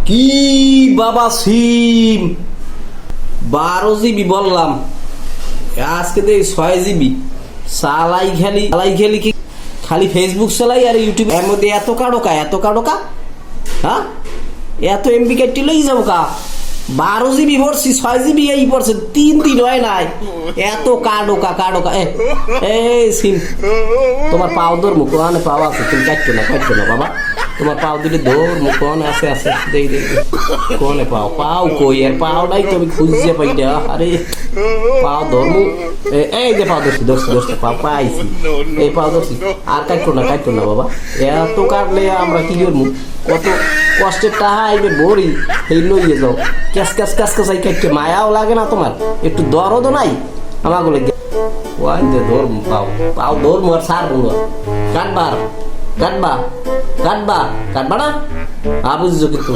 কি বাবা সিম 12 GB বললাম, আজকে তো 6 GB চালাই খেলি কি খালি ফেসবুক চালাই আর ইউটিউব এর মধ্যে এত কাড়োকা হ্যাঁ এত এমবি কাটি লই যাবো কা 12 GB ভরছি 6 GB এই পড়ছে 3 হয় নাই এত কাড়োকা এই সিম তোমার পাও দর মুখ আনে পাওয়া আছে তুমি কাটছো না বাবা তোমার পাও দিলে দৌড় মুখ কোন আছে দেই কোনে পাও কই আর পাও নাই তুমি খুঁজে পাইটা আরে পাও ধরমু এই যে পাও দোস্ত পাও পাইছি এই পাও দোস্ত আর কাটছো না বাবা এত কাটলে আমরা কি করবো কত কষ্টের টাকা আইবে বড়ি এই লইয়ে যাও ক্যাস আই কাটতে মায়াও লাগে না তোমার একটু দরদও নাই আমাগুলো ওয়াই দে ধরমু পাও ধরমু আর ছাড়বো কাটবা না বুঝছো কিন্তু